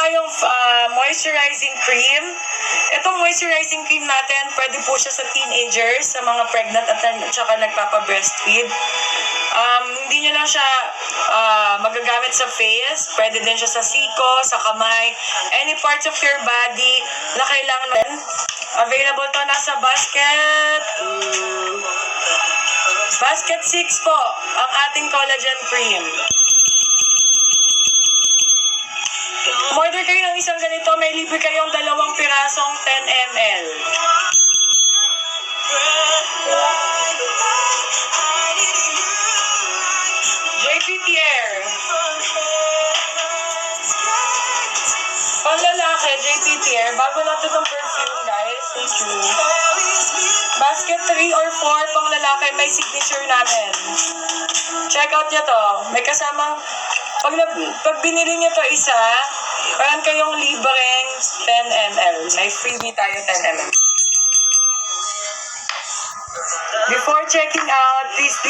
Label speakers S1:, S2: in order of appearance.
S1: tayong moisturizing cream. Itong moisturizing cream natin, pwede po siya sa teenagers, sa mga pregnant at saka nagpapa-breastfeed. Hindi nyo lang siya magagamit sa face. Pwede din siya sa siko, sa kamay, any parts of your body na kailangan natin. Available to nasa Basket 6 po, ang ating collagen cream. Order kayo ng isang ganito, may libre kayong 2 pirasong 10 ml. JPTR. Panglalaki, JPTR. Bago na ito ng perfume, guys. Thank you. Basket 3 or 4, panglalaki, may signature namin. Check out nyo to. May kasamang, pag binili nyo to isa, meron kayong libreng 10 ml. May freebie tayo 10 ml. Before checking out, please